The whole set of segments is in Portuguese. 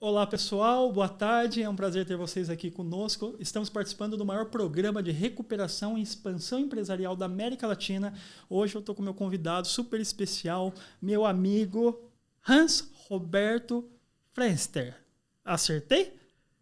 Olá pessoal, boa tarde, é um prazer ter vocês aqui conosco. Estamos participando do maior programa de recuperação e expansão empresarial da América Latina. Hoje eu estou com meu convidado super especial, meu amigo Hans Roberto Frenster. Acertei?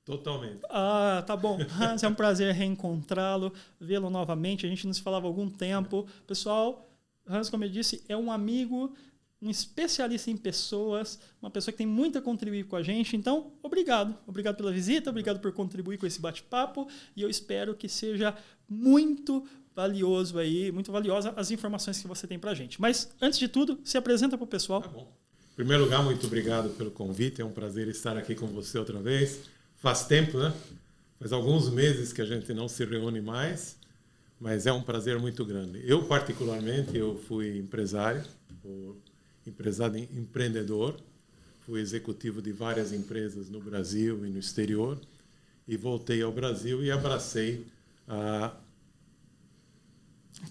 Totalmente. Ah, tá bom. Hans, é um prazer reencontrá-lo, vê-lo novamente. A gente não se falava há algum tempo. Pessoal, Hans, como eu disse, é um amigo, um especialista em pessoas, uma pessoa que tem muito a contribuir com a gente. Então, obrigado. Obrigado pela visita, obrigado por contribuir com esse bate-papo e eu espero que seja muito valioso aí, muito valiosa as informações que você tem pra gente. Mas, antes de tudo, se apresenta pro pessoal. Tá bom. Em primeiro lugar, muito obrigado pelo convite. É um prazer estar aqui com você outra vez. Faz tempo, né? Faz alguns meses que a gente não se reúne mais, mas é um prazer muito grande. Eu, particularmente, eu fui empresário, empreendedor, fui executivo de várias empresas no Brasil e no exterior, e voltei ao Brasil e abracei a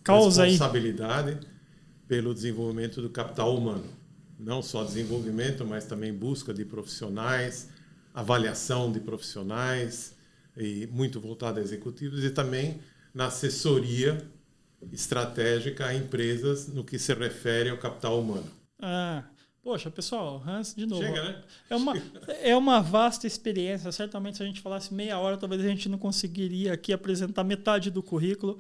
responsabilidade pelo desenvolvimento do capital humano. Não só desenvolvimento, mas também busca de profissionais, avaliação de profissionais, e muito voltado a executivos, e também na assessoria estratégica a empresas no que se refere ao capital humano. Ah, poxa, pessoal, Hans, de novo. Chega, né? É uma vasta experiência. Certamente, se a gente falasse meia hora, talvez a gente não conseguiria aqui apresentar metade do currículo.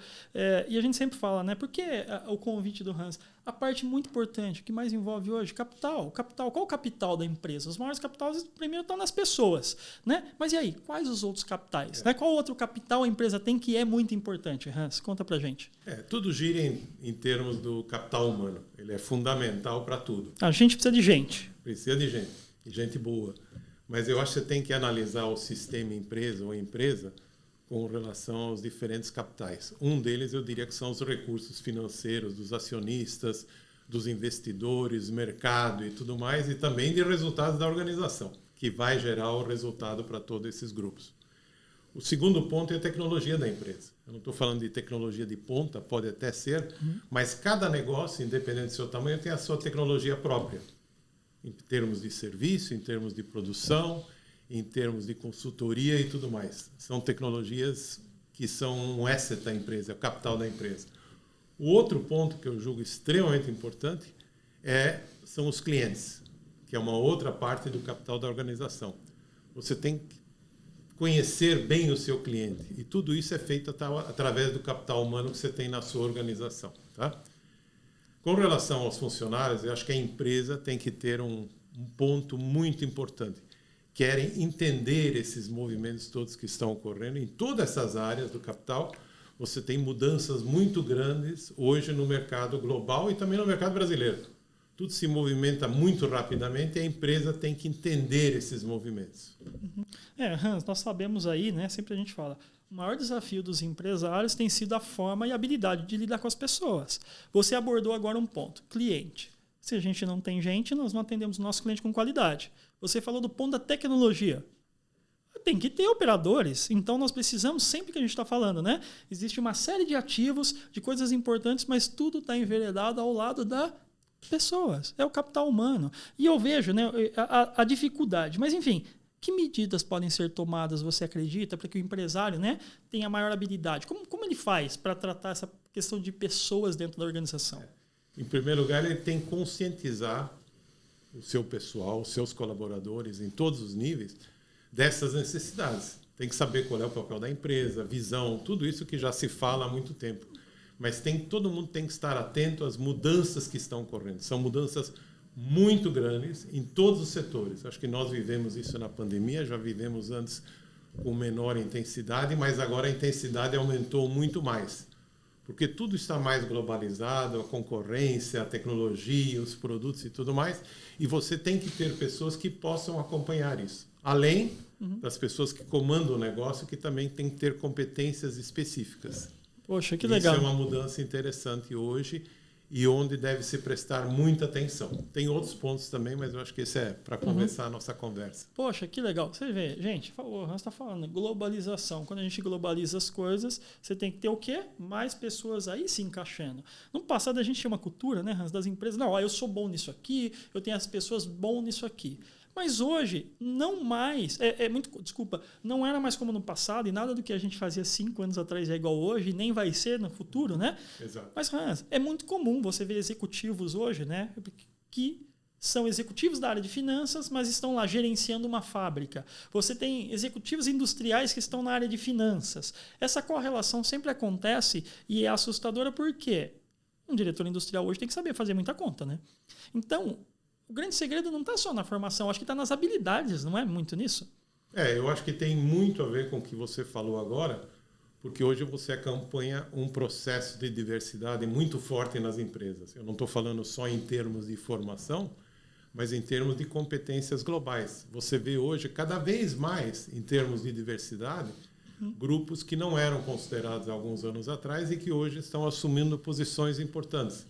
E a gente sempre fala, né? Por que o convite do Hans? A parte muito importante, o que mais envolve hoje, capital. Capital. Qual o capital da empresa? Os maiores capitais, primeiro, estão nas pessoas, né? Mas e aí? Quais os outros capitais? Né? Qual outro capital a empresa tem que é muito importante? Hans, conta pra gente. Tudo gira em termos do capital humano. Ele é fundamental para tudo. A gente precisa de gente. Precisa de gente, e gente boa. Mas eu acho que você tem que analisar o sistema empresa ou empresa com relação aos diferentes capitais. Um deles, eu diria que são os recursos financeiros dos acionistas, dos investidores, mercado e tudo mais, e também de resultados da organização, que vai gerar o resultado para todos esses grupos. O segundo ponto é a tecnologia da empresa. Eu não estou falando de tecnologia de ponta, pode até ser, mas cada negócio, independente do seu tamanho, tem a sua tecnologia própria, em termos de serviço, em termos de produção, em termos de consultoria e tudo mais. São tecnologias que são um asset da empresa, é o capital da empresa. O outro ponto que eu julgo extremamente importante são os clientes, que é uma outra parte do capital da organização. Você tem que conhecer bem o seu cliente, e tudo isso é feito através do capital humano que você tem na sua organização. Tá? Com relação aos funcionários, eu acho que a empresa tem que ter um ponto muito importante. Querem entender esses movimentos todos que estão ocorrendo em todas essas áreas do capital. Você tem mudanças muito grandes hoje no mercado global e também no mercado brasileiro. Tudo se movimenta muito rapidamente e a empresa tem que entender esses movimentos. Hans, nós sabemos aí, né? Sempre a gente fala, o maior desafio dos empresários tem sido a forma e a habilidade de lidar com as pessoas. Você abordou agora um ponto, cliente. Se a gente não tem gente, nós não atendemos o nosso cliente com qualidade. Você falou do ponto da tecnologia. Tem que ter operadores. Então, nós precisamos, sempre que a gente está falando, né? Existe uma série de ativos, de coisas importantes, mas tudo está enveredado ao lado das pessoas. É o capital humano. E eu vejo, né, a dificuldade. Mas, enfim, que medidas podem ser tomadas, você acredita, para que o empresário, né, tenha maior habilidade? Como ele faz para tratar essa questão de pessoas dentro da organização? Em primeiro lugar, ele tem que conscientizar o seu pessoal, os seus colaboradores, em todos os níveis, dessas necessidades. Tem que saber qual é o papel da empresa, visão, tudo isso que já se fala há muito tempo. Mas todo mundo tem que estar atento às mudanças que estão ocorrendo. São mudanças muito grandes em todos os setores. Acho que nós vivemos isso na pandemia, já vivemos antes com menor intensidade, mas agora a intensidade aumentou muito mais. Porque tudo está mais globalizado, a concorrência, a tecnologia, os produtos e tudo mais, e você tem que ter pessoas que possam acompanhar isso. Além das pessoas que comandam o negócio, que também tem que ter competências específicas. Poxa, que legal. Isso é uma mudança interessante hoje e onde deve se prestar muita atenção. Tem outros pontos também, mas eu acho que esse é para começar a nossa conversa. Poxa, que legal. Você vê, gente, o Hans está falando, globalização. Quando a gente globaliza as coisas, você tem que ter o quê? Mais pessoas aí se encaixando. No passado, a gente tinha uma cultura, né, Hans, das empresas. Não, eu sou bom nisso aqui, eu tenho as pessoas bom nisso aqui. Mas hoje, não mais, desculpa, não era mais como no passado e nada do que a gente fazia 5 anos atrás é igual hoje, nem vai ser no futuro, né? Exato. Mas, Hans, é muito comum você ver executivos hoje, né, que são executivos da área de finanças, mas estão lá gerenciando uma fábrica. Você tem executivos industriais que estão na área de finanças. Essa correlação sempre acontece e é assustadora porque um diretor industrial hoje tem que saber fazer muita conta, né? Então, o grande segredo não está só na formação, acho que está nas habilidades, não é muito nisso? Eu acho que tem muito a ver com o que você falou agora, porque hoje você acompanha um processo de diversidade muito forte nas empresas. Eu não estou falando só em termos de formação, mas em termos de competências globais. Você vê hoje, cada vez mais, em termos de diversidade, grupos que não eram considerados há alguns anos atrás e que hoje estão assumindo posições importantes.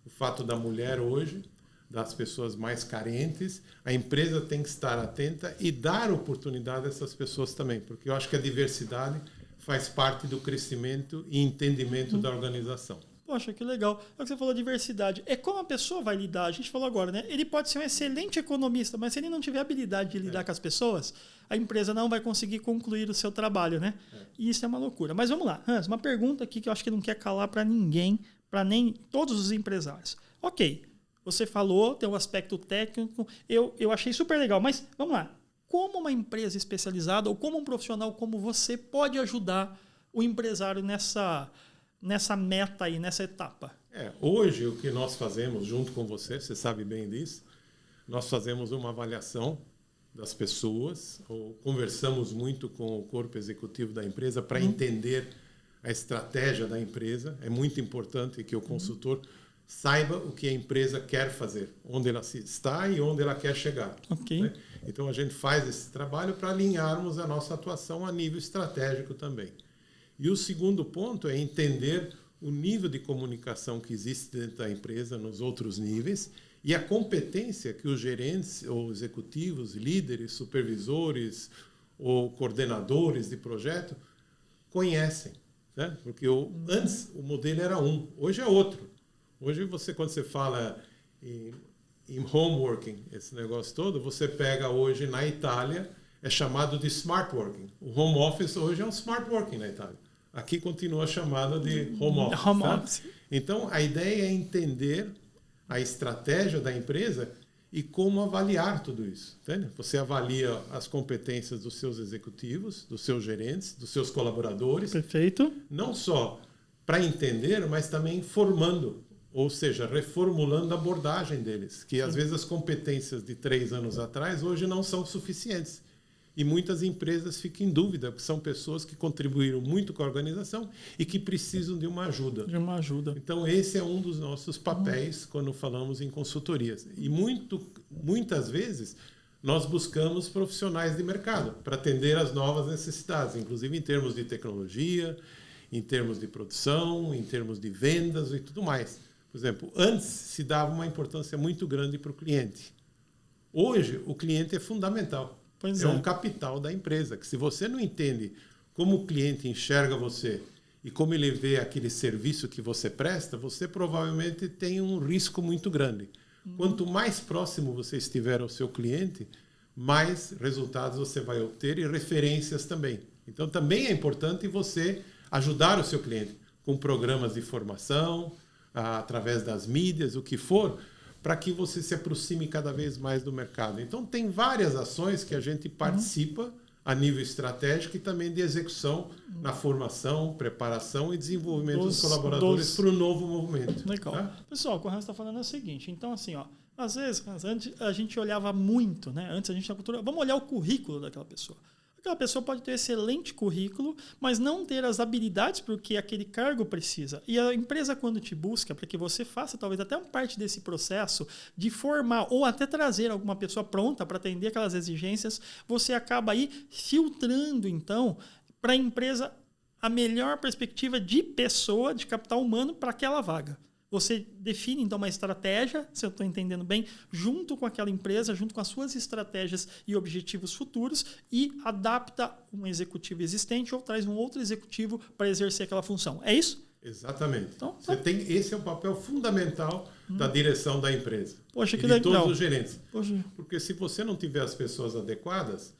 O fato da mulher hoje, das pessoas mais carentes, a empresa tem que estar atenta e dar oportunidade a essas pessoas também, porque eu acho que a diversidade faz parte do crescimento e entendimento da organização. Poxa, que legal. É o que você falou, diversidade. É como a pessoa vai lidar. A gente falou agora, né? Ele pode ser um excelente economista, mas se ele não tiver habilidade de lidar com as pessoas, a empresa não vai conseguir concluir o seu trabalho, né? E isso é uma loucura. Mas vamos lá, Hans, uma pergunta aqui que eu acho que não quer calar para ninguém, para nem todos os empresários. Ok, você falou, tem um aspecto técnico, eu achei super legal, mas vamos lá. Como uma empresa especializada ou como um profissional como você pode ajudar o empresário nessa meta aí, nessa etapa? Hoje, o que nós fazemos junto com você sabe bem disso, nós fazemos uma avaliação das pessoas, ou conversamos muito com o corpo executivo da empresa para entender a estratégia da empresa. É muito importante que o consultor saiba o que a empresa quer fazer, onde ela está e onde ela quer chegar. Okay. Né? Então, a gente faz esse trabalho para alinharmos a nossa atuação a nível estratégico também. E o segundo ponto é entender o nível de comunicação que existe dentro da empresa nos outros níveis e a competência que os gerentes ou executivos, líderes, supervisores ou coordenadores de projeto conhecem. Né? Porque antes o modelo era um, hoje é outro. Hoje, quando você fala em home working, esse negócio todo, você pega hoje na Itália, é chamado de smart working. O home office hoje é um smart working na Itália. Aqui continua chamado de home office. Home office. Então, a ideia é entender a estratégia da empresa e como avaliar tudo isso. Entende? Você avalia as competências dos seus executivos, dos seus gerentes, dos seus colaboradores. Perfeito. Não só para entender, mas também formando. Ou seja, reformulando a abordagem deles, que às vezes as competências de 3 anos atrás hoje não são suficientes. E muitas empresas ficam em dúvida, porque são pessoas que contribuíram muito com a organização e que precisam de uma ajuda. Então, esse é um dos nossos papéis quando falamos em consultorias. E muitas vezes nós buscamos profissionais de mercado para atender às novas necessidades, inclusive em termos de tecnologia, em termos de produção, em termos de vendas e tudo mais. Por exemplo, antes se dava uma importância muito grande para o cliente. Hoje, o cliente é fundamental. É um capital da empresa, que se você não entende como o cliente enxerga você e como ele vê aquele serviço que você presta, você provavelmente tem um risco muito grande. Quanto mais próximo você estiver ao seu cliente, mais resultados você vai obter e referências também. Então, também é importante você ajudar o seu cliente com programas de formação, através das mídias, o que for, para que você se aproxime cada vez mais do mercado. Então, tem várias ações que a gente participa a nível estratégico e também de execução na formação, preparação e desenvolvimento dos colaboradores para o novo movimento. Legal. Tá? Pessoal, o que o Hans está falando é o seguinte. Então, assim, às vezes, antes a gente olhava muito, né? Antes a gente tinha cultura. Vamos olhar o currículo daquela pessoa. Aquela pessoa pode ter excelente currículo, mas não ter as habilidades porque aquele cargo precisa. E a empresa, quando te busca, para que você faça talvez até uma parte desse processo de formar ou até trazer alguma pessoa pronta para atender aquelas exigências, você acaba aí filtrando, então, para a empresa a melhor perspectiva de pessoa, de capital humano para aquela vaga. Você define, então, uma estratégia, se eu estou entendendo bem, junto com aquela empresa, junto com as suas estratégias e objetivos futuros e adapta um executivo existente ou traz um outro executivo para exercer aquela função. É isso? Exatamente. Então, esse é o papel fundamental da direção da empresa. Poxa, e que de legal. todos os gerentes. Poxa. Porque se você não tiver as pessoas adequadas,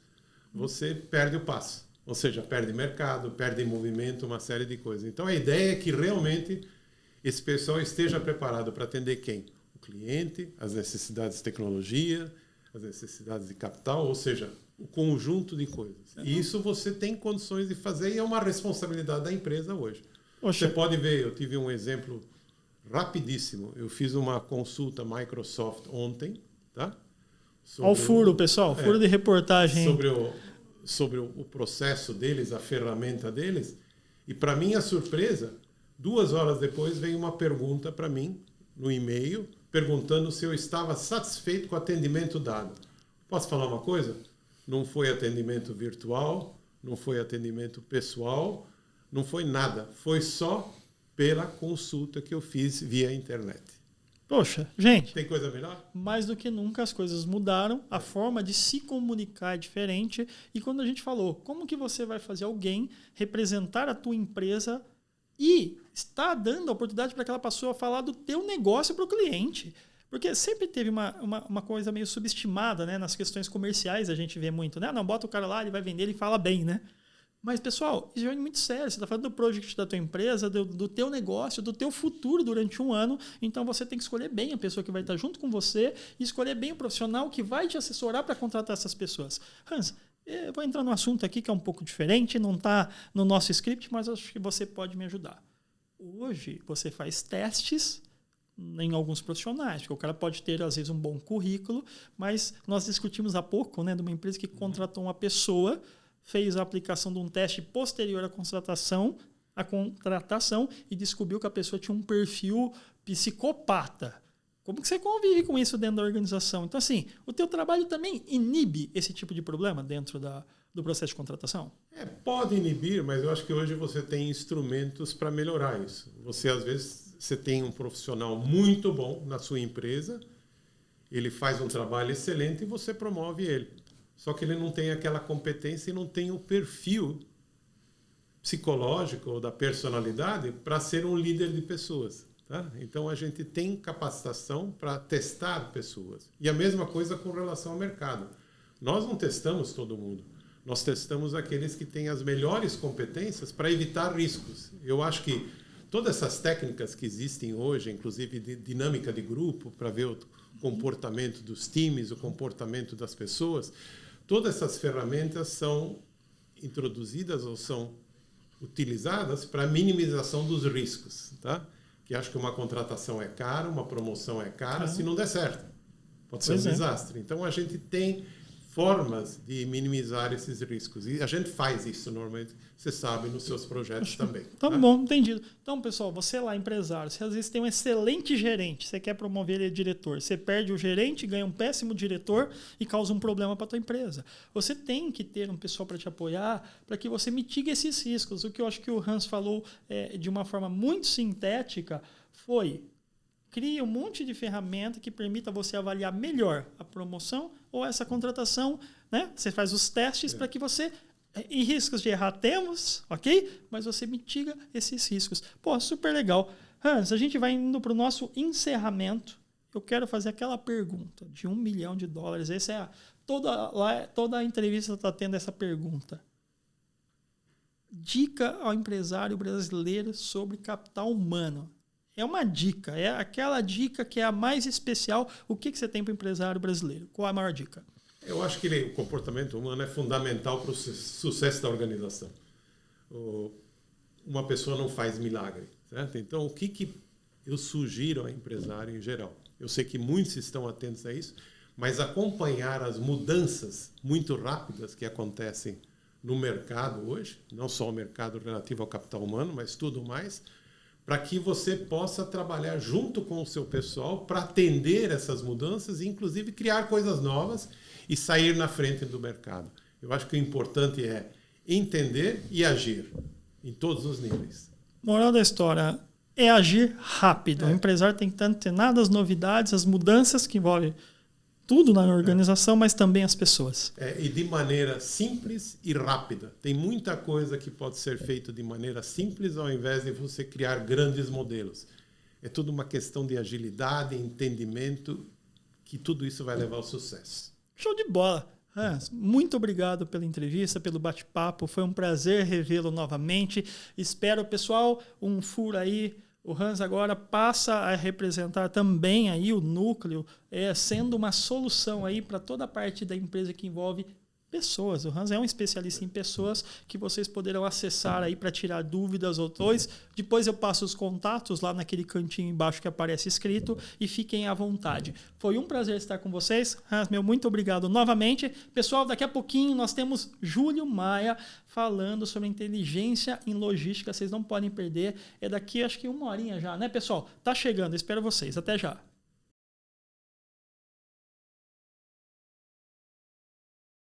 você perde o passo. Ou seja, perde mercado, perde movimento, uma série de coisas. Então, a ideia é que realmente esse pessoal esteja preparado para atender quem? O cliente, as necessidades de tecnologia, as necessidades de capital, ou seja, o conjunto de coisas. E isso você tem condições de fazer e é uma responsabilidade da empresa hoje. Poxa. Você pode ver, eu tive um exemplo rapidíssimo. Eu fiz uma consulta Microsoft ontem, tá? Olha o furo, pessoal. Furo de reportagem. Sobre o processo deles, a ferramenta deles. E, para minha surpresa, 2 horas depois veio uma pergunta para mim, no e-mail, perguntando se eu estava satisfeito com o atendimento dado. Posso falar uma coisa? Não foi atendimento virtual, não foi atendimento pessoal, não foi nada. Foi só pela consulta que eu fiz via internet. Poxa, gente. Tem coisa melhor? Mais do que nunca as coisas mudaram, a forma de se comunicar é diferente. E quando a gente falou, como que você vai fazer alguém representar a tua empresa e está dando a oportunidade para aquela pessoa falar do teu negócio para o cliente? Porque sempre teve uma coisa meio subestimada, né? Nas questões comerciais a gente vê muito, né? Não, bota o cara lá, ele vai vender, ele fala bem, né? Mas, pessoal, isso é muito sério. Você está falando do project da tua empresa, do teu negócio, do teu futuro durante um ano. Então, você tem que escolher bem a pessoa que vai estar junto com você e escolher bem o profissional que vai te assessorar para contratar essas pessoas. Hans, eu vou entrar num assunto aqui que é um pouco diferente, não está no nosso script, mas acho que você pode me ajudar. Hoje, você faz testes em alguns profissionais, porque o cara pode ter, às vezes, um bom currículo, mas nós discutimos há pouco, né, de uma empresa que contratou uma pessoa, fez a aplicação de um teste posterior à contratação e descobriu que a pessoa tinha um perfil psicopata. Como que você convive com isso dentro da organização? Então, assim, o teu trabalho também inibe esse tipo de problema dentro do processo de contratação? Pode inibir, mas eu acho que hoje você tem instrumentos para melhorar isso. Você, às vezes, você tem um profissional muito bom na sua empresa, ele faz um trabalho excelente e você promove ele. Só que ele não tem aquela competência e não tem o perfil psicológico ou da personalidade para ser um líder de pessoas. Tá? Então, a gente tem capacitação para testar pessoas. E a mesma coisa com relação ao mercado. Nós não testamos todo mundo. Nós testamos aqueles que têm as melhores competências para evitar riscos. Eu acho que todas essas técnicas que existem hoje, inclusive de dinâmica de grupo, para ver o comportamento dos times, o comportamento das pessoas, todas essas ferramentas são introduzidas ou são utilizadas para minimização dos riscos, tá? Que acho que uma contratação é cara, uma promoção é cara, se não der certo. Pode ser um desastre. Então, a gente tem formas de minimizar esses riscos. E a gente faz isso normalmente, você sabe, nos seus projetos também. Tá bom, entendido. Então, pessoal, você lá, empresário, você às vezes tem um excelente gerente, você quer promover ele a diretor, você perde o gerente, ganha um péssimo diretor e causa um problema para a tua empresa. Você tem que ter um pessoal para te apoiar, para que você mitigue esses riscos. O que eu acho que o Hans falou de uma forma muito sintética foi: cria um monte de ferramenta que permita você avaliar melhor a promoção ou essa contratação, né? Você faz os testes para que você... E riscos de errar temos, ok? Mas você mitiga esses riscos. Pô, super legal. Hans, a gente vai indo para o nosso encerramento. Eu quero fazer aquela pergunta de $1 milhão. Essa é toda a entrevista está tendo essa pergunta. Dica ao empresário brasileiro sobre capital humano. É uma dica, é aquela dica que é a mais especial. O que você tem para o empresário brasileiro? Qual a maior dica? Eu acho que o comportamento humano é fundamental para o sucesso da organização. Uma pessoa não faz milagre, certo? Então, o que eu sugiro ao empresário em geral? Eu sei que muitos estão atentos a isso, mas acompanhar as mudanças muito rápidas que acontecem no mercado hoje, não só o mercado relativo ao capital humano, mas tudo mais, para que você possa trabalhar junto com o seu pessoal para atender essas mudanças e, inclusive, criar coisas novas e sair na frente do mercado. Eu acho que o importante é entender e agir em todos os níveis. Moral da história é agir rápido. O empresário tem que antenar das novidades, as mudanças que envolvem tudo na organização, mas também as pessoas. E de maneira simples e rápida. Tem muita coisa que pode ser feita de maneira simples ao invés de você criar grandes modelos. É tudo uma questão de agilidade, entendimento, que tudo isso vai levar ao sucesso. Show de bola. Hans, muito obrigado pela entrevista, pelo bate-papo. Foi um prazer revê-lo novamente. Espero, pessoal, um furo aí. O Hans agora passa a representar também aí o núcleo, sendo uma solução aí para toda a parte da empresa que envolve pessoas. O Hans é um especialista em pessoas que vocês poderão acessar aí para tirar dúvidas ou dois. Depois eu passo os contatos lá naquele cantinho embaixo que aparece escrito e fiquem à vontade. Foi um prazer estar com vocês. Hans, muito obrigado novamente. Pessoal, daqui a pouquinho nós temos Júlio Maia falando sobre inteligência em logística. Vocês não podem perder. É daqui, acho que 1 horinha já, né, pessoal? Tá chegando. Espero vocês. Até já.